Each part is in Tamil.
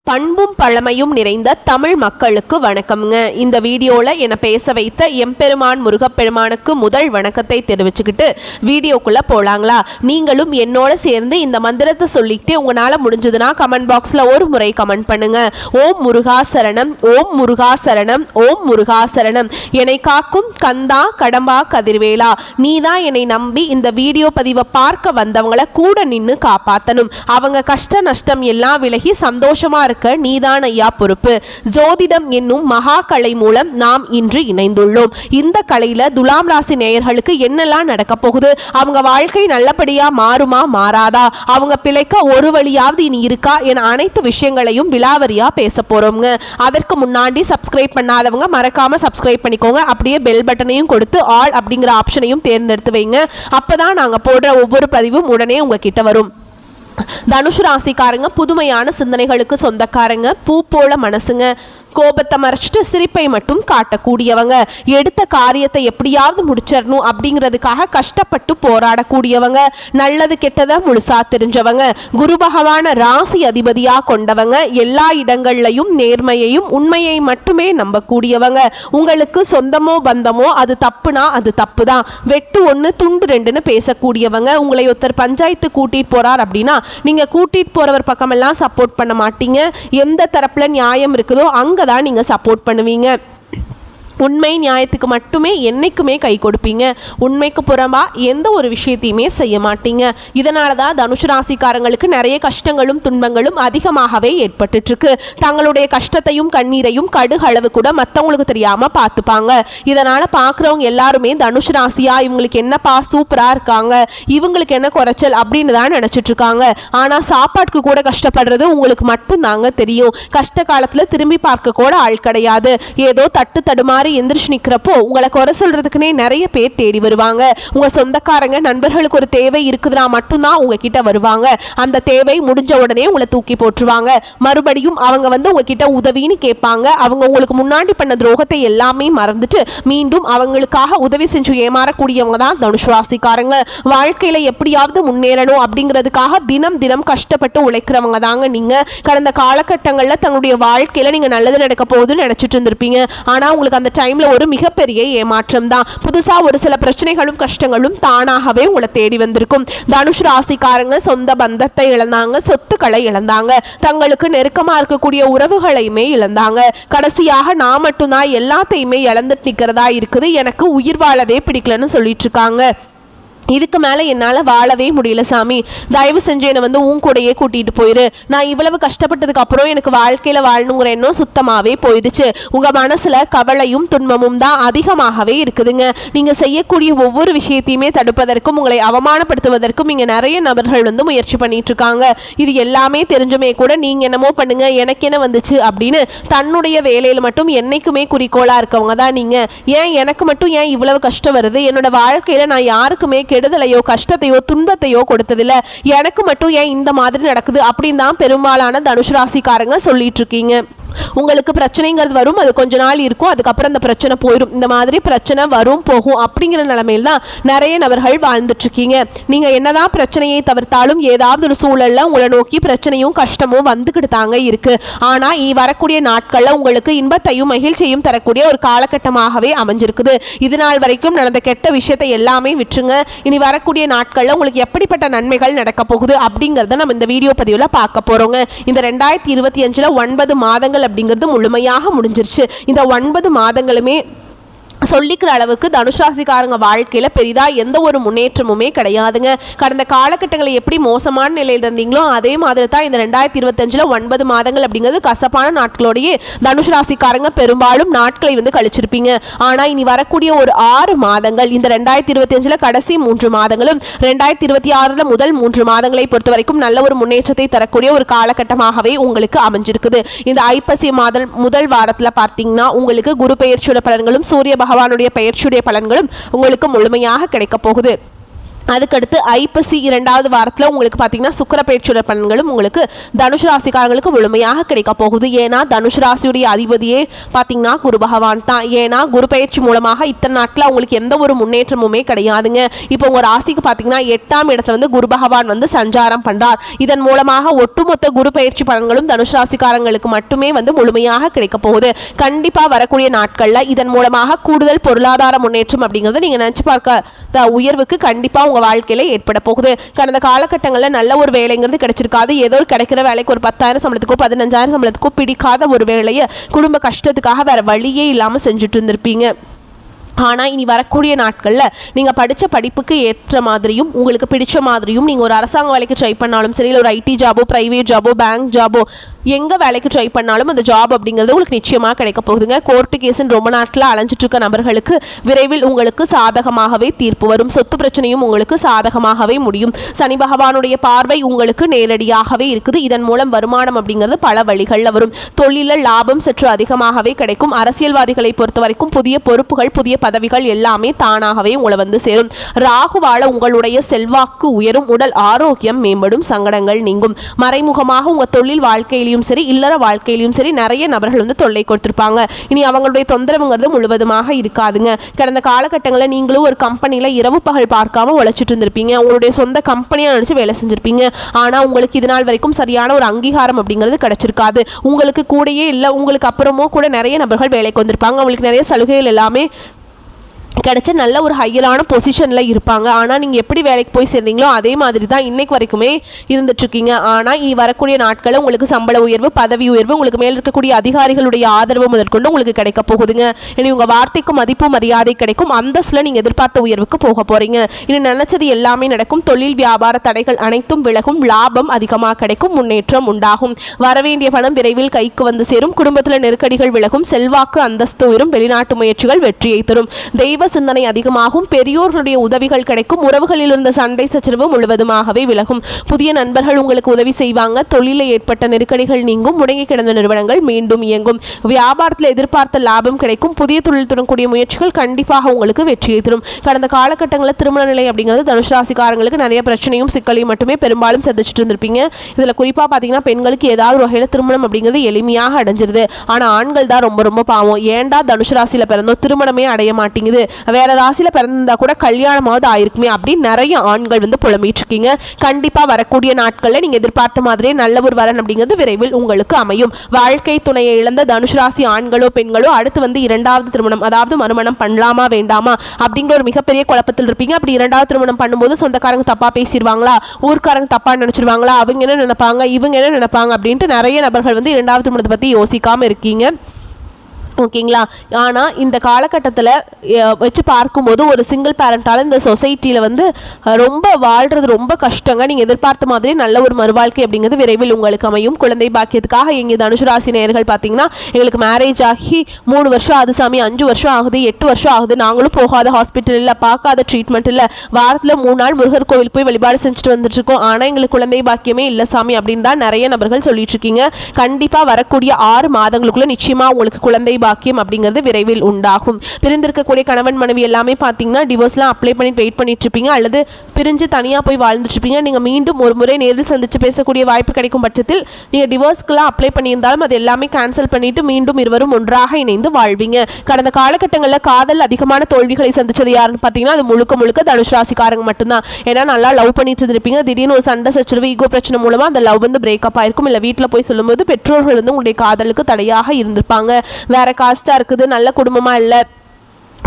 பண்பும் பழமையும் நிறைந்த தமிழ் மக்களுக்கு வணக்கம்ங்க. இந்த வீடியோவில் என்னை பேச வைத்த எம்பெருமான் முருகப்பெருமானுக்கு முதல் வணக்கத்தை தெரிவிச்சுக்கிட்டு வீடியோக்குள்ளே போகலாங்களா? நீங்களும் என்னோட சேர்ந்து இந்த மந்திரத்தை சொல்லிக்கிட்டே உங்களால் முடிஞ்சதுன்னா கமெண்ட் பாக்ஸில் ஒரு முறை கமெண்ட் பண்ணுங்க. ஓம் முருகா சரணம், ஓம் முருகா சரணம், ஓம் முருகா சரணம். என்னை காக்கும் கந்தா கடம்பா கதிர்வேலா, நீதான் என்னை நம்பி இந்த வீடியோ பதிவை பார்க்க வந்தவங்களை கூட நின்று காப்பாற்றணும். அவங்க கஷ்ட நஷ்டம் எல்லாம் விலகி சந்தோஷமா இருக்க நீதான் ஐயா பொறுப்பு. ஜோதிடம் என்னும் மகா கலை மூலம் நாம் இன்று இணைந்துள்ளோம். இந்த கலையில துலாம் ராசி நேயர்களுக்கு என்னெல்லாம் நடக்க போகுது, அவங்க வாழ்க்கை நல்லபடியா மாறுமா மாறாதா, அவங்க பிழைக்க ஒரு வழியாவது இனி இருக்கா என அனைத்து விஷயங்களையும் விலாவரியா பேச போறோம்ங்க. அதற்கு முன்னாடி சப்ஸ்கிரைப் பண்ணாதவங்க மறக்காம சப்ஸ்கிரைப் பண்ணிக்கோங்க. அப்படியே பெல் பட்டனையும் கொடுத்து ஆல் அப்படிங்கிற ஆப்ஷனையும் தேர்ந்தெடுத்து வைங்க. அப்பதான் நாங்க போடுற ஒவ்வொரு பதிவும் உடனே உங்ககிட்ட வரும். தனுஷ் ராசிக்காரங்க புதுமையான சிந்தனைகளுக்கு சொந்தக்காரங்க, பூ போல மனசுங்க. கோபத்தை மறைச்சிட்டு சிரிப்பை மட்டும் காட்டக்கூடியவங்க. எடுத்த காரியத்தை எப்படியாவது முடிச்சிடணும் அப்படிங்கிறதுக்காக கஷ்டப்பட்டு போராடக்கூடியவங்க. நல்லது கெட்டதை முழுசா தெரிஞ்சவங்க. குரு பகவான ராசி அதிபதியா கொண்டவங்க. எல்லா இடங்கள்லையும் நேர்மையையும் உண்மையை மட்டுமே நம்பக்கூடியவங்க. உங்களுக்கு சொந்தமோ பந்தமோ அது தப்புனா அது தப்பு தான், வெட்டு ஒன்று துண்டு ரெண்டுன்னு பேசக்கூடியவங்க. உங்களை ஒருத்தர் பஞ்சாயத்து கூட்டிட்டு போறார் அப்படின்னா நீங்க கூட்டிட்டு போறவர் பக்கமெல்லாம் சப்போர்ட் பண்ண மாட்டீங்க. எந்த தரப்புல நியாயம் இருக்குதோ அங்க தான் நீங்க சப்போர்ட் பண்ணுவீங்க. உண்மை நியாயத்துக்கு மட்டுமே என்னைக்குமே கை கொடுப்பீங்க. உண்மைக்கு புறம்பா எந்த ஒரு விஷயத்தையுமே செய்ய மாட்டீங்க. இதனால தான் தனுஷ் ராசிக்காரங்களுக்கு நிறைய கஷ்டங்களும் துன்பங்களும் அதிகமாகவே ஏற்பட்டுருக்கு. தங்களுடைய கஷ்டத்தையும் கண்ணீரையும் கடுகளவு கூட மற்றவங்களுக்கு தெரியாம பார்த்துப்பாங்க. இதனால பார்க்குறவங்க எல்லாருமே தனுஷ் ராசியா இவங்களுக்கு என்னப்பா சூப்பரா இருக்காங்க, இவங்களுக்கு என்ன குறைச்சல் அப்படின்னு தான் நினைச்சிட்டு இருக்காங்க. ஆனா சாப்பாட்டுக்கு கூட கஷ்டப்படுறது உங்களுக்கு மட்டும் தாங்க தெரியும். கஷ்ட காலத்துல திரும்பி பார்க்க கூட ஆள் கிடையாது. ஏதோ தட்டு தடுமாறி எந்திரிச்சு நிக்கிறப்போ உங்களை குறை சொல்றதுக்குனே நிறைய பேர் தேடி வருவாங்க. உங்க சொந்தக்காரங்க நண்பர்களுக்கு ஒரு தேவை இருக்குதுன்னா மட்டும்தான் உங்ககிட்ட வருவாங்க. அந்த தேவை முடிஞ்ச உடனே உங்களை தூக்கி போட்டுருவாங்க. மறுபடியும் அவங்க வந்து உங்ககிட்ட உதவின்னு கேட்பாங்க. அவங்க உங்களுக்கு முன்னாடி பண்ண துரோகத்தை எல்லாமே மறந்துட்டு மீண்டும் அவங்களுக்காக உதவி செஞ்சு ஏமாறக்கூடியவங்க தான் தனுஷ் ராசிக்காரங்க. வாழ்க்கையில எப்படியாவது முன்னேறணும் அப்படிங்கிறதுக்காக தினம் தினம் கஷ்டப்பட்டு உழைக்கிறவங்க தாங்க நீங்க. கடந்த காலகட்டங்களில் தங்களுடைய வாழ்க்கையில நீங்க நல்லது நடக்க போகுதுன்னு நினைச்சிட்டு இருந்திருப்பீங்க. ஆனா உங்களுக்கு அந்த டைம்ல ஒரு மிகப்பெரிய ஏமாற்றம் தான். புதுசா ஒரு சில பிரச்சனைகளும் கஷ்டங்களும் தானாகவே உங்களை தேடி வந்திருக்கும். தனுஷ் ராசிக்காரங்க சொந்த பந்தத்தை இழந்தாங்க, சொத்துக்களை இழந்தாங்க, தங்களுக்கு நெருக்கமா இருக்கக்கூடிய உறவுகளையுமே இழந்தாங்க. கடைசியாக நான் மட்டும்தான் எல்லாத்தையுமே இழந்துட்டு நிக்கிறதா இருக்குது, எனக்கு உயிர் வாழவே பிடிக்கலன்னு சொல்லிட்டு இருக்காங்க. இதுக்கு மேலே என்னால் வாழவே முடியல சாமி, தயவு செஞ்சு என்னை வந்து உன் கூடையே கூட்டிகிட்டு போயிரு. நான் இவ்வளவு கஷ்டப்பட்டதுக்கு அப்புறம் எனக்கு வாழ்க்கையில் வாழணுங்கிற எண்ணம் சுத்தமாகவே போயிடுச்சு. உங்கள் மனசில் கவலையும் துன்பமும் தான் அதிகமாகவே இருக்குதுங்க. நீங்கள் செய்யக்கூடிய ஒவ்வொரு விஷயத்தையுமே தடுப்பதற்கும் உங்களை அவமானப்படுத்துவதற்கும் இங்கே நிறைய நபர்கள் வந்து முயற்சி பண்ணிட்டு இருக்காங்க. இது எல்லாமே தெரிஞ்சுமே கூட நீங்கள் என்னமோ பண்ணுங்க எனக்கு என்ன வந்துச்சு அப்படின்னு தன்னுடைய வேலையில் மட்டும் என்னைக்குமே குறிக்கோளாக இருக்கவங்க தான் நீங்கள். ஏன் எனக்கு மட்டும் ஏன் இவ்வளவு கஷ்டம் வருது, என்னோட வாழ்க்கையில் நான் யாருக்குமே கெடுதலையோ கஷ்டத்தையோ துன்பத்தையோ கொடுத்ததில்ல, எனக்கு மட்டும் ஏன் இந்த மாதிரி நடக்குது அப்படின்னு தான் பெரும்பாலான தனுஷ் ராசிக்காரங்க சொல்லிட்டு இருக்கீங்க. உங்களுக்கு பிரச்சனைங்கிறது வரும், அது கொஞ்ச நாள் இருக்கும், அதுக்கப்புறம் அந்த பிரச்சனை போயிடும். இந்த மாதிரி பிரச்சனை வரும் போகும் அப்படிங்கிற நிலைமையில் தான் நிறைய நபர்கள் வாழ்ந்துட்டு இருக்கீங்க. நீங்க என்னதான் பிரச்சனையை தவிர்த்தாலும் ஏதாவது ஒரு சூழல்ல உங்களை நோக்கி பிரச்சனையும் கஷ்டமும் வந்துக்கிட்டு தாங்க இருக்கு. ஆனா இனி வரக்கூடிய நாட்கள்ல உங்களுக்கு இன்பத்தையும் மகிழ்ச்சியையும் தரக்கூடிய ஒரு காலகட்டமாகவே அமைஞ்சிருக்குது. இது நாள் வரைக்கும் நடந்த கெட்ட விஷயத்தை எல்லாமே விட்டுருங்க. இனி வரக்கூடிய நாட்கள்ல உங்களுக்கு எப்படிப்பட்ட நன்மைகள் நடக்க போகுது அப்படிங்கறத நம்ம இந்த வீடியோ பதிவுல பார்க்க போறோங்க. இந்த 2025 9 மாதங்கள் அப்படிங்கிறது முழுமையாக முடிஞ்சிருச்சு. இந்த 9 மாதங்களுமே சொல்லிக்கிற அளவுக்கு தனுஷ் ராசிக்காரங்க வாழ்க்கையில் பெரிதாக எந்த ஒரு முன்னேற்றமுமே கிடையாதுங்க. கடந்த காலகட்டங்களை எப்படி மோசமான நிலையில் இருந்தீங்களோ அதே மாதிரி தான் இந்த 2025 9 மாதங்கள் அப்படிங்கிறது கசப்பான நாட்களோடையே தனுஷ் ராசிக்காரங்க பெரும்பாலும் நாட்களை வந்து கழிச்சிருப்பீங்க. ஆனால் இனி வரக்கூடிய ஒரு 6 மாதங்கள், இந்த 2025 கடைசி 3 மாதங்களும் 2026 முதல் 3 மாதங்களை பொறுத்த வரைக்கும் நல்ல ஒரு முன்னேற்றத்தை தரக்கூடிய ஒரு காலகட்டமாகவே உங்களுக்கு அமைஞ்சிருக்குது. இந்த ஐப்பசி மாதம் முதல் வாரத்தில் பார்த்தீங்கன்னா உங்களுக்கு குரு பெயர்ச்சியோட பலன்களும் சூரிய பகவானுடைய பெயர்ச்சியுடைய பலன்களும் உங்களுக்கு முழுமையாக கிடைக்க போகுது. அதுக்கடுத்து ஐப்பசி 2வது வாரத்தில் உங்களுக்கு பார்த்தீங்கன்னா சுக்கிர பயிற்சியோட பலன்களும் உங்களுக்கு தனுஷ் ராசிக்காரங்களுக்கு முழுமையாக கிடைக்க போகுது. ஏன்னா தனுஷ் ராசியுடைய அதிபதியே பார்த்தீங்கன்னா குரு பகவான் தான். ஏன்னா குரு பயிற்சி மூலமாக இத்தனை நாட்டில் உங்களுக்கு எந்த ஒரு முன்னேற்றமுமே கிடையாதுங்க. இப்போ உங்கள் ராசிக்கு பார்த்தீங்கன்னா 8ஆம் இடத்துல வந்து குரு பகவான் வந்து சஞ்சாரம் பண்ணுறார். இதன் மூலமாக ஒட்டுமொத்த குரு பயிற்சி பலன்களும் தனுஷ் ராசிக்காரங்களுக்கு மட்டுமே வந்து முழுமையாக கிடைக்க போகுது. கண்டிப்பாக வரக்கூடிய நாட்களில் இதன் மூலமாக கூடுதல் பொருளாதார முன்னேற்றம் அப்படிங்கிறது நீங்கள் நினச்சி பார்க்க உயர்வுக்கு கண்டிப்பாக உங்கள் வாழ்க்கையில ஏற்பட போகுது. கடந்த காலகட்டங்களில் நல்ல ஒரு வேலைங்கிறது கிடைச்சிருக்காது. ஏதோ கிடைக்கிற வேலைக்கு ஒரு 10,000 சம்பளத்துக்கோ 15,000 சம்பளத்துக்கோ பிடிக்காத ஒரு வேலையை குடும்ப கஷ்டத்துக்காக வேற வழியே இல்லாமல் செஞ்சுட்டு இருந்திருப்பீங்க. ஆனால் இனி வரக்கூடிய நாட்களில் நீங்கள் படித்த படிப்புக்கு ஏற்ற மாதிரியும் உங்களுக்கு பிடிச்ச மாதிரியும் நீங்கள் ஒரு அரசாங்க வேலைக்கு ட்ரை பண்ணாலும் சரி, இல்லை ஒரு ஐடி ஜாபோ ப்ரைவேட் ஜாபோ பேங்க் ஜாபோ எங்கே வேலைக்கு ட்ரை பண்ணாலும் அந்த ஜாப் அப்படிங்கிறது உங்களுக்கு நிச்சயமாக கிடைக்க போகுதுங்க. கோர்ட்டு கேஸுன்னு ரொம்ப நாட்டில் அலைஞ்சிட்டு இருக்க நபர்களுக்கு விரைவில் உங்களுக்கு சாதகமாகவே தீர்ப்பு வரும். சொத்து பிரச்சனையும் உங்களுக்கு சாதகமாகவே முடியும். சனி பகவானுடைய பார்வை உங்களுக்கு நேரடியாகவே இருக்குது. இதன் மூலம் வருமானம் அப்படிங்கிறது பல வழிகளில் வரும். தொழிலில் லாபம் சற்று அதிகமாகவே கிடைக்கும். அரசியல்வாதிகளை பொறுத்த வரைக்கும் புதிய பொறுப்புகள் புதிய பதவிகள் எல்லாமே தானாகவே உங்களை வந்து சேரும். ராகுவால உங்களுடைய செல்வாக்கு உயரும். உடல் ஆரோக்கியம் மேம்படும். சங்கடங்கள் நீங்கும். மறைமுகமாக உங்கள் தொழில் வாழ்க்கையிலையும் சரி இல்லற வாழ்க்கையிலையும் சரி நிறைய நபர்கள் வந்து தொல்லை கொடுத்துருப்பாங்க. இனி அவங்களுடைய தொந்தரவுங்கிறது முழுவதுமாக இருக்காதுங்க. கடந்த காலகட்டங்களில் நீங்களும் ஒரு கம்பெனியில் இரவு பகல் பார்க்காம உழைச்சிட்டு இருந்திருப்பீங்க. உங்களுடைய சொந்த கம்பெனியாக நினச்சி வேலை செஞ்சுருப்பீங்க. ஆனால் உங்களுக்கு இது நாள் வரைக்கும் சரியான ஒரு அங்கீகாரம் அப்படிங்கிறது கிடைச்சிருக்காது. உங்களுக்கு கூடயே இல்லை, உங்களுக்கு அப்புறமோ கூட நிறைய நபர்கள் வேலைக்கு வந்திருப்பாங்க. அவங்களுக்கு நிறைய சலுகைகள் எல்லாமே கிடைச்ச நல்ல ஒரு ஹையரான பொசிஷனில் இருப்பாங்க. ஆனால் நீங்கள் எப்படி வேலைக்கு போய் சேர்ந்தீங்களோ அதே மாதிரி தான் இன்றைக்கு வரைக்குமே இருந்துட்டுருக்கீங்க. ஆனால் இனி வரக்கூடிய நாட்களில் உங்களுக்கு சம்பள உயர்வு பதவி உயர்வு உங்களுக்கு மேல் இருக்கக்கூடிய அதிகாரிகளுடைய ஆதரவு முதற்கொண்டு உங்களுக்கு கிடைக்க போகுதுங்க. இனி உங்கள் வார்த்தைக்கு மதிப்பு மரியாதை கிடைக்கும். அந்தஸ்தில் நீங்கள் எதிர்பார்த்த உயர்வுக்கு போக போகிறீங்க. இனி நினச்சது எல்லாமே நடக்கும். தொழில் வியாபார தடைகள் அனைத்தும் விலகும். லாபம் அதிகமாக கிடைக்கும். முன்னேற்றம் உண்டாகும். வரவேண்டிய பணம் விரைவில் கைக்கு வந்து சேரும். குடும்பத்தில் நெருக்கடிகள் விலகும். செல்வாக்கு அந்தஸ்து உயரும். வெளிநாட்டு முயற்சிகள் வெற்றியை தரும். தெய்வ சிந்தனை அதிகமாகும். பெரியோர்களுடைய உதவிகள் கிடைக்கும். உறவுகளில் இருந்த சண்டை சச்சரவு முழுவதுமாகவே விலகும். புதிய நண்பர்கள் உங்களுக்கு உதவி செய்வாங்க. தொழிலில் ஏற்பட்ட நெருக்கடிகள் நீங்கும். முடங்கி கிடந்த நிறுவனங்கள் மீண்டும் இயங்கும். வியாபாரத்தில் எதிர்பார்த்த லாபம் கிடைக்கும். புதிய தொழில் தொடங்கக்கூடிய முயற்சிகள் கண்டிப்பாக உங்களுக்கு வெற்றியை தரும். கடந்த காலகட்டங்களில் திருமண நிலை அப்படிங்கிறது தனுஷ் ராசிக்காரங்களுக்கு நிறைய பிரச்சனையும் சிக்கலையும் மட்டுமே பெரும்பாலும் சந்திச்சுட்டு இருந்திருப்பீங்க. இதில் குறிப்பாக பார்த்தீங்கன்னா பெண்களுக்கு ஏதாவது ஒரு வகையில் திருமணம் அப்படிங்கிறது எளிமையாக அடைஞ்சிருது. ஆனால் ஆண்கள் தான் ரொம்ப ரொம்ப பாவம். ஏண்டா தனுஷ் ராசியில் பிறந்தோம் திருமணமே அடைய மாட்டேங்குது, வேற ராசியில் பிறந்தா கூட கல்யாணமாவது ஆயிருக்குமே அப்படின்னு நிறைய ஆண்கள் வந்து புலம்பிட்டு இருக்கீங்க. கண்டிப்பாக வரக்கூடிய நாட்களில் நீங்கள் எதிர்பார்த்த மாதிரியே நல்ல ஒரு வரன் அப்படிங்கிறது விரைவில் உங்களுக்கு அமையும். வாழ்க்கை துணையை இழந்த தனுஷ் ராசி ஆண்களோ பெண்களோ அடுத்து வந்து 2வது திருமணம் அதாவது மறுமணம் பண்ணலாமா வேண்டாமா அப்படிங்கிற ஒரு மிகப்பெரிய குழப்பத்தில் இருப்பீங்க. அப்படி 2வது திருமணம் பண்ணும்போது சொந்தக்காரங்க தப்பா பேசிடுவாங்களா, ஊர்க்காரங்க தப்பா நினைச்சிருவாங்களா, அவங்க என்ன நினைப்பாங்க இவங்க என்ன நினைப்பாங்க அப்படின்ட்டு நிறைய நபர்கள் வந்து 2வது திருமணத்தை பற்றி யோசிக்காம இருக்கீங்க. ஓகேங்களா? ஆனால் இந்த காலகட்டத்தில் வச்சு பார்க்கும்போது ஒரு சிங்கிள் பேரண்டால் இந்த சொசைட்டியில் வந்து ரொம்ப வாழ்கிறது ரொம்ப கஷ்டங்க. நீங்கள் எதிர்பார்த்த மாதிரி நல்ல ஒரு மறுவாழ்க்கை அப்படிங்கிறது விரைவில் உங்களுக்கு அமையும். குழந்தை பாக்கியத்துக்காக எங்கள் தனுசு ராசி நேயர்கள் பார்த்தீங்கன்னா எங்களுக்கு மேரேஜ் ஆகி 3 வருஷம் ஆகுது சாமி, 5 வருஷம் ஆகுது, 8 வருஷம் ஆகுது, நாங்களும் போகாத ஹாஸ்பிட்டல் இல்லை, பார்க்காத ட்ரீட்மெண்ட் இல்லை, வாரத்தில் 3 நாள் முருகர் கோவில் போய் வழிபாடு செஞ்சுட்டு வந்துட்டுருக்கோம், ஆனால் எங்களுக்கு குழந்தை பாக்கியமே இல்லை சாமி அப்படின்னு தான் நிறைய நபர்கள் சொல்லிட்டு இருக்கீங்க. கண்டிப்பாக வரக்கூடிய 6 மாதங்களுக்குள்ள நிச்சயமாக உங்களுக்கு குழந்தை பாக்கியம் அப்படிங்கிறது விரைவில் உண்டாகும். பிரிந்திருக்கக்கூடிய கணவன் மனைவி எல்லாமே பார்த்தீங்கன்னா டிவோர்ஸ்லாம் அப்ளை பண்ணிட்டு வெயிட் பண்ணிட்டு இருப்பீங்க, அல்லது பிரிஞ்சு தனியாக போய் வாழ்ந்துட்டு இருப்பீங்க. நீங்கள் மீண்டும் ஒரு முறை நேரில் சந்தித்து பேசக்கூடிய வாய்ப்பு கிடைக்கும் பட்சத்தில் நீங்கள் டிவோர்ஸ்க்குலாம் அப்ளை பண்ணியிருந்தாலும் அது எல்லாமே கேன்சல் பண்ணிட்டு மீண்டும் இருவரும் ஒன்றாக இணைந்து வாழ்வீங்க. கடந்த காலகட்டங்களில் காதல் அதிகமான தோல்விகளை சந்திச்சது யாருன்னு பார்த்தீங்கன்னா அது முழுக்க முழுக்க தனுஷ் ராசிக்காரங்க மட்டும்தான். ஏன்னா நல்லா லவ் பண்ணிட்டு இருப்பீங்க, திடீர்னு ஒரு சண்டை சச்சரவு ஈகோ பிரச்சனை மூலமாக அந்த லவ் வந்து பிரேக்கப் ஆயிருக்கும். இல்லை வீட்டில் போய் சொல்லும்போது பெற்றோர்கள் வந்து உங்களுடைய காதலுக்கு தடையாக இருந்திருப்பாங்க. வேற காஸ்டா இருக்குது, நல்ல குடும்பமா இல்லை,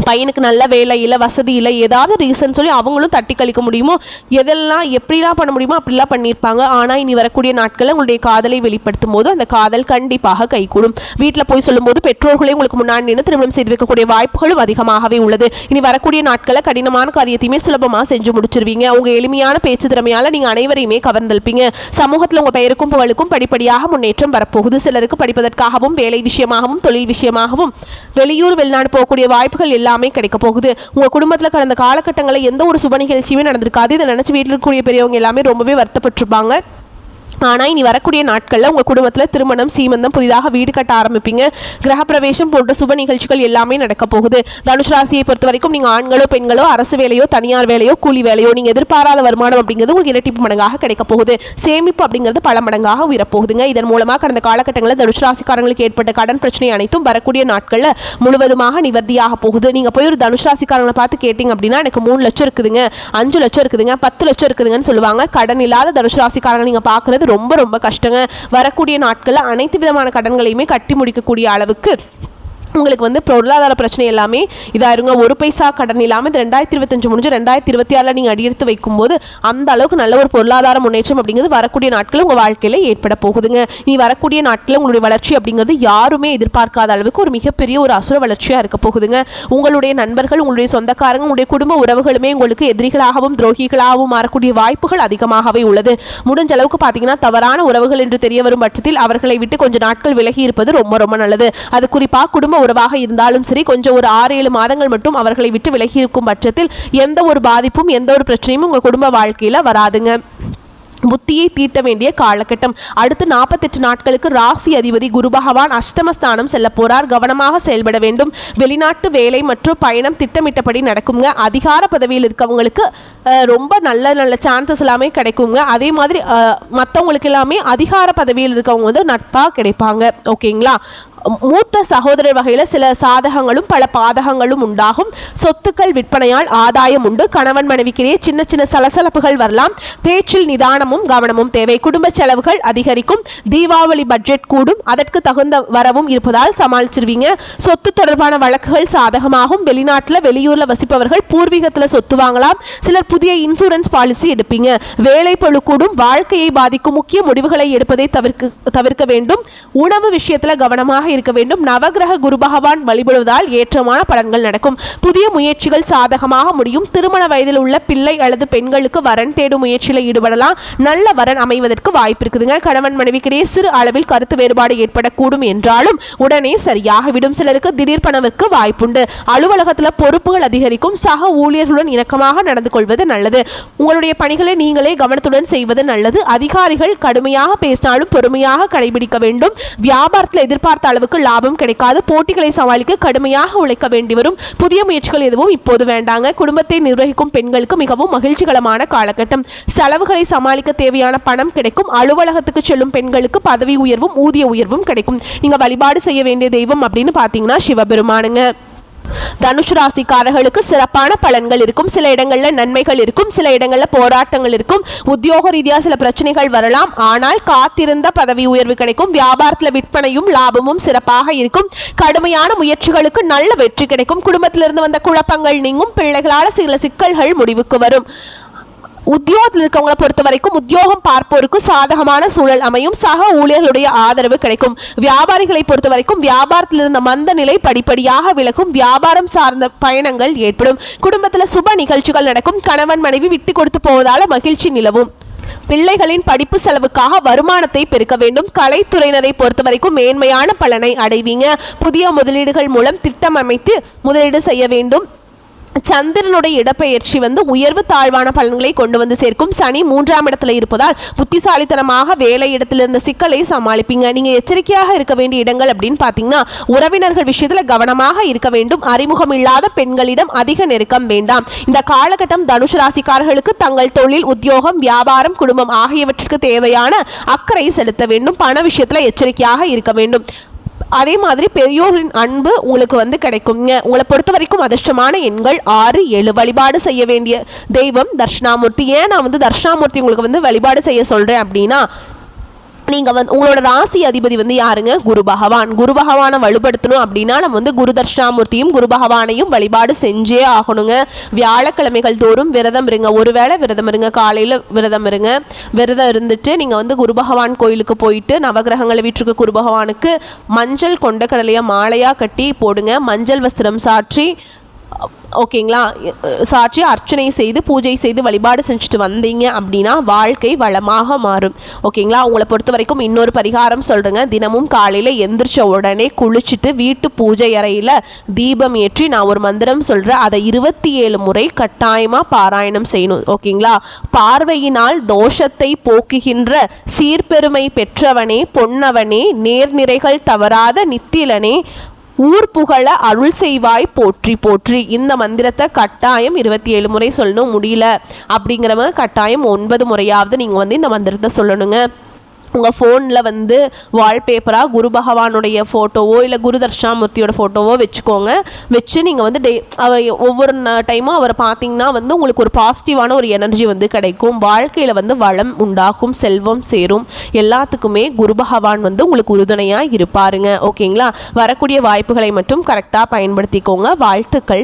பையனுக்கு நல்ல வேலை இல்லை, வசதி இல்லை, ஏதாவது ரீசன் சொல்லி அவங்களும் தட்டி கழிக்க முடியுமோ எதெல்லாம் எப்படிலாம் பண்ண முடியுமோ அப்படிலாம் பண்ணியிருப்பாங்க. ஆனால் இனி வரக்கூடிய நாட்களில் உங்களுடைய காதலை வெளிப்படுத்தும் போது அந்த காதல் கண்டிப்பாக கைகூடும். வீட்டில் போய் சொல்லும்போது பெற்றோர்களே உங்களுக்கு முன்னாடி நின்று திருமணம் செய்து வைக்கக்கூடிய வாய்ப்புகளும் அதிகமாகவே உள்ளது. இனி வரக்கூடிய நாட்களில் கடினமான காரியத்தையுமே சுலபமாக செஞ்சு முடிச்சிருவீங்க. உங்கள் எளிமையான பேச்சு திறமையால் நீங்கள் அனைவரையுமே கவர்ந்தெழுப்பீங்க. சமூகத்தில் உங்கள் பெயருக்கும் புகழுக்கும் படிப்படியாக முன்னேற்றம் வரப்போகுது. சிலருக்கு படிப்பதற்காகவும் வேலை விஷயமாகவும் தொழில் விஷயமாகவும் வெளியூர் வெளிநாடு போகக்கூடிய வாய்ப்புகள் எல்லாமே கிடைக்க போகுது. உங்க குடும்பத்தில் கடந்த காலகட்டங்களில் எந்த ஒரு சுப நிகழ்ச்சியுமே நடந்திருக்காது. இதை நினைச்சு வீட்டில் இருக்கக்கூடிய பெரியவங்க எல்லாமே ரொம்பவே வருத்தப்பட்டிருப்பாங்க. ஆனால் இனி வரக்கூடிய நாட்களில் உங்கள் குடும்பத்தில் திருமணம், சீமந்தம், புதிதாக வீடு கட்ட ஆரம்பிப்பீங்க. கிரகப்பிரவேசம் போன்ற சுப நிகழ்ச்சிகள் எல்லாமே நடக்க போகுது. தனுசு ராசியை பொறுத்த வரைக்கும் நீங்கள் ஆண்களோ பெண்களோ அரசு வேலையோ தனியார் வேலையோ கூலி வேலையோ நீங்கள் எதிர்பாராத வருமானம் அப்படிங்கிறது உங்களுக்கு இரட்டிப்பு மடங்காக கிடைக்க போகுது. சேமிப்பு அப்படிங்கிறது பல மடங்காக உயரப்போகுதுங்க. இதன் மூலமாக கடந்த காலகட்டங்களில் தனுசு ராசிக்காரங்களுக்கு ஏற்பட்ட கடன் பிரச்சனை அனைத்தும் வரக்கூடிய நாட்களில் முழுவதுமாக நிவர்த்தியாக போகுது. நீங்கள் போய் ஒரு தனுசு ராசிக்காரங்களை பார்த்து கேட்டிங்க அப்படின்னா எனக்கு 3 லட்சம் இருக்குதுங்க, 5 லட்சம் இருக்குதுங்க, 10 லட்சம் இருக்குதுங்கன்னு சொல்லுவாங்க. கடன் இல்லாத தனுசு ராசிக்காரங்க நீங்கள் பார்க்குறது ரொம்ப ரொம்ப கஷ்டங்க. வரக்கூடிய நாட்களில் அனைத்து விதமான கடன்களையுமே கட்டி முடிக்கக்கூடிய அளவுக்கு உங்களுக்கு வந்து பொருளாதார பிரச்சனை எல்லாமே இதாயிருங்க. ஒரு பைசா கடன் இல்லாமல் 2025 முடிஞ்சு 2026 நீங்கள் அடியெடுத்து வைக்கும்போது அந்த அளவுக்கு நல்ல ஒரு பொருளாதார முன்னேற்றம் அப்படிங்கிறது வரக்கூடிய நாட்களில் உங்கள் வாழ்க்கையில் ஏற்பட போகுதுங்க. நீ வரக்கூடிய நாட்களில் உங்களுடைய வளர்ச்சி அப்படிங்கிறது யாருமே எதிர்பார்க்காத அளவுக்கு ஒரு மிகப்பெரிய ஒரு அசுர வளர்ச்சியாக இருக்க போகுதுங்க. உங்களுடைய நண்பர்கள், உங்களுடைய சொந்தக்காரங்க, உங்களுடைய குடும்ப உறவுகளுமே உங்களுக்கு எதிரிகளாகவும் துரோகிகளாகவும் மாறக்கூடிய வாய்ப்புகள் அதிகமாகவே உள்ளது. முடிஞ்ச அளவுக்கு பார்த்தீங்கன்னா தவறான உறவுகள் என்று தெரிய வரும் பட்சத்தில் அவர்களை விட்டு கொஞ்சம் நாட்கள் விலகி இருப்பது ரொம்ப ரொம்ப நல்லது. அது குறிப்பாக குடும்ப உறவாக இருந்தாலும் சரி, கொஞ்சம் ஒரு 6-7 மாதங்கள் மட்டும் அவர்களை விட்டு விலகி இருக்கும் பட்சத்தில் எந்த ஒரு பாதிப்பும் எந்த ஒரு பிரச்சனையும் உங்கள் குடும்ப வாழ்க்கையில் வராதுங்க. புத்தியை தீட்ட வேண்டிய காலகட்டம். அடுத்து 48 நாட்களுக்கு ராசி அதிபதி குரு பகவான் அஷ்டமஸ்தானம் செல்ல போறார். கவனமாக செயல்பட வேண்டும். வெளிநாட்டு வேலை மற்றும் பயணம் திட்டமிட்டபடி நடக்குங்க. அதிகார பதவியில் இருக்கவங்களுக்கு ரொம்ப நல்ல நல்ல சான்சஸ் எல்லாமே கிடைக்குங்க. அதே மாதிரி மற்றவங்களுக்கு எல்லாமே அதிகார பதவியில் இருக்கவங்க வந்து நட்பாக கிடைப்பாங்க. ஓகேங்களா? மூத்த சகோதரர் வகையில் சில சாதகங்களும் பல பாதகங்களும் உண்டாகும். சொத்துக்கள் விற்பனையால் ஆதாயம் உண்டு. கணவன் மனைவிக்கிடையே சின்ன சின்ன சலசலப்புகள் வரலாம். பேச்சில் நிதானமும் கவனமும் தேவை. குடும்ப செலவுகள் அதிகரிக்கும். தீபாவளி பட்ஜெட் கூடும். அதற்கு தகுந்த வரவும் இருப்பதால் சமாளிச்சிருவீங்க. சொத்து தொடர்பான வழக்குகள் சாதகமாகும். வெளிநாட்டில் வெளியூரில் வசிப்பவர்கள் பூர்வீகத்தில் சொத்து வாங்கலாம். சிலர் புதிய இன்சூரன்ஸ் பாலிசி எடுப்பீங்க. வேலை பளு கூடும். வாழ்க்கையை பாதிக்கும் முக்கிய முடிவுகளை எடுப்பதை தவிர்க்க வேண்டும். உணவு விஷயத்தில் கவனமாக இருக்க வேண்டும். நவகிரக குரு பகவான் வழிபடுவதால் ஏற்றமான பலன்கள் நடக்கும். புதிய முயற்சிகள் சாதகமாக முடியும். திருமண வயதில் உள்ள பிள்ளை அல்லது பெண்களுக்கு வரன் தேடும் முயற்சியில் ஈடுபடலாம். நல்ல வரன் அமைவதற்கு வாய்ப்பு இருக்குதுங்க. கணவன் மனைவிக்கிடையே சிறு அளவில் கருத்து வேறுபாடு ஏற்படக்கூடும் என்றாலும் உடனே சரியாகிவிடும். சிலருக்கு திடீர் பணவிற்கு வாய்ப்புண்டு. அலுவலகத்தில் பொறுப்புகள் அதிகரிக்கும். சக ஊழியர்களுடன் இணக்கமாக நடந்து கொள்வது நல்லது. உங்களுடைய பணிகளை நீங்களே கவனத்துடன் செய்வது நல்லது. அதிகாரிகள் கடுமையாக பேசினாலும் பொறுமையாக கடைபிடிக்க வேண்டும். வியாபாரத்தில் எதிர்பார்த்த அளவுக்கு லாபம் கிடைக்காது. போட்டிகளை சமாளிக்க கடுமையாக உழைக்க வேண்டி வரும். புதிய முயற்சிகள் எதுவும் இப்போது வேண்டாங்க. குடும்பத்தை நிர்வகிக்கும் பெண்களுக்கு மிகவும் மகிழ்ச்சிகரமான காலகட்டம். செலவுகளை சமாளிக்க தேவையான பணம் கிடைக்கும். அலுவலகத்துக்கு செல்லும் பெண்களுக்கு பதவி உயர்வும் ஊதிய உயர்வும் கிடைக்கும். நீங்க வழிபாடு செய்ய வேண்டிய தெய்வம் அப்படின்னு பார்த்தீங்கன்னா சிவபெருமானுங்க. தனுஷ் ராசிக்காரர்களுக்கு சிறப்பான பலன்கள் இருக்கும். சில இடங்களில் நன்மைகள் இருக்கும். சில இடங்களில் போராட்டங்கள் இருக்கும். உத்தியோக ரீதியாக சில பிரச்சனைகள் வரலாம். ஆனால் காத்திருந்த பதவி உயர்வு கிடைக்கும். வியாபாரத்தில் விற்பனையும் லாபமும் சிறப்பாக இருக்கும். கடுமையான முயற்சிகளுக்கு நல்ல வெற்றி கிடைக்கும். குடும்பத்திலிருந்து வந்த குழப்பங்கள் நீங்கும். பிள்ளைகளால் சில சிக்கல்கள் முடிவுக்கு வரும். உத்தியோகத்தில் இருக்கவங்களை பொறுத்த வரைக்கும் உத்தியோகம் பார்ப்போருக்கு சாதகமான சூழல் அமையும். சக ஊழியர்களுடைய ஆதரவு கிடைக்கும். வியாபாரிகளை பொறுத்த வரைக்கும் வியாபாரத்தில் இருந்த மந்த நிலை படிப்படியாக விலகும். வியாபாரம் சார்ந்த பயணங்கள் ஏற்படும். குடும்பத்தில் சுப நிகழ்ச்சிகள் நடக்கும். கணவன் மனைவி விட்டு கொடுத்து போவதால மகிழ்ச்சி நிலவும். பிள்ளைகளின் படிப்பு செலவுக்காக வருமானத்தை பெருக்க வேண்டும். கலைத்துறையினரை பொறுத்த வரைக்கும் மேன்மையான பலனை அடைவீங்க. புதிய முதலீடுகள் மூலம் திட்டம் அமைத்து முதலீடு செய்ய வேண்டும். சந்திரனுடைய இடப்பெயர்ச்சி உயர்வு தாழ்வான பலன்களை கொண்டு வந்து சேர்க்கும். சனி 3ஆம் இடத்துல இருப்பதால் புத்திசாலித்தனமாக வேலை இடத்துல இருந்த சிக்கலை சமாளிப்பீங்க. நீங்க எச்சரிக்கையாக இருக்க வேண்டிய இடங்கள் அப்படின்னு பார்த்தீங்கன்னா உறவினர்கள் விஷயத்துல கவனமாக இருக்க வேண்டும். அறிமுகம் இல்லாத பெண்களிடம் அதிக நெருக்கம் வேண்டாம். இந்த காலகட்டம் தனுஷ் ராசிக்காரர்களுக்கு தங்கள் தொழில், உத்தியோகம், வியாபாரம், குடும்பம் ஆகியவற்றுக்கு தேவையான அக்கறை செலுத்த வேண்டும். பண விஷயத்துல எச்சரிக்கையாக இருக்க வேண்டும். அதே மாதிரி பெரியோரின் அன்பு உங்களுக்கு கிடைக்குங்க. உங்களை பொறுத்த வரைக்கும் அதிர்ஷ்டமான எண்கள் 6, 7. வழிபாடு செய்ய வேண்டிய தெய்வம் தர்ஷனாமூர்த்தி. ஏன் நான் தர்ஷனாமூர்த்தி உங்களுக்கு வழிபாடு செய்ய சொல்கிறேன் அப்படின்னா, நீங்கள் உங்களோட ராசி அதிபதி யாருங்க? குரு பகவான். குரு பகவானை வலுப்படுத்தணும் அப்படின்னா நம்ம குரு தர்ஷனாமூர்த்தியும் குரு பகவானையும் வழிபாடு செஞ்சே ஆகணுங்க. வியாழக்கிழமைகள் தோறும் விரதம் இருங்க. ஒருவேளை விரதம் இருங்க. காலையில் விரதம் இருங்க. விரதம் இருந்துட்டு நீங்கள் குரு பகவான் கோயிலுக்கு போயிட்டு நவகிரகங்களை வீட்டுக்கு குரு பகவானுக்கு மஞ்சள் கொண்ட கடலையை மாலையாக கட்டி போடுங்க. மஞ்சள் வஸ்திரம் சாற்றி ஓகேங்களா, சாட்சி அர்ச்சனை செய்து பூஜை செய்து வழிபாடு செஞ்சுட்டு வந்தீங்க அப்படின்னா வாழ்க்கை வளமாக மாறும். ஓகேங்களா, உங்களை பொறுத்த வரைக்கும் இன்னொரு பரிகாரம் சொல்கிறேங்க. தினமும் காலையில் எந்திரிச்ச உடனே குளிச்சுட்டு வீட்டு பூஜை அறையில் தீபம் ஏற்றி நான் ஒரு மந்திரம் சொல்கிறேன், அதை 27 முறை கட்டாயமாக பாராயணம் செய்யணும். ஓகேங்களா, பார்வையினால் தோஷத்தை போக்குகின்ற சீர்பெருமை பெற்றவனே, பொன்னவனே, நேர்நிறைகள் தவறாத நித்திலனே, ஊர் புகழ அருள் செய்வாய் போற்றி போற்றி. இந்த மந்திரத்தை கட்டாயம் 27 முறை சொல்லணும். முடியல அப்படிங்கிறவங்க கட்டாயம் 9 முறையாவது நீங்கள் இந்த மந்திரத்தை சொல்லணுங்க. உங்கள் ஃபோனில் வால்பேப்பராக குரு பகவானுடைய ஃபோட்டோவோ இல்லை குரு தட்சிணாமூர்த்தியோட ஃபோட்டோவோ வச்சுக்கோங்க. வச்சு நீங்கள் அவர் ஒவ்வொரு டைமும் அவரை பார்த்தீங்கன்னா உங்களுக்கு ஒரு பாசிட்டிவான ஒரு எனர்ஜி கிடைக்கும். வாழ்க்கையில் வளம் உண்டாகும், செல்வம் சேரும். எல்லாத்துக்குமே குரு பகவான் உங்களுக்கு உறுதுணையாக இருப்பாருங்க. ஓகேங்களா, வரக்கூடிய வாய்ப்புகளை மட்டும் கரெக்டாக பயன்படுத்திக்கோங்க. வாழ்த்துக்கள்.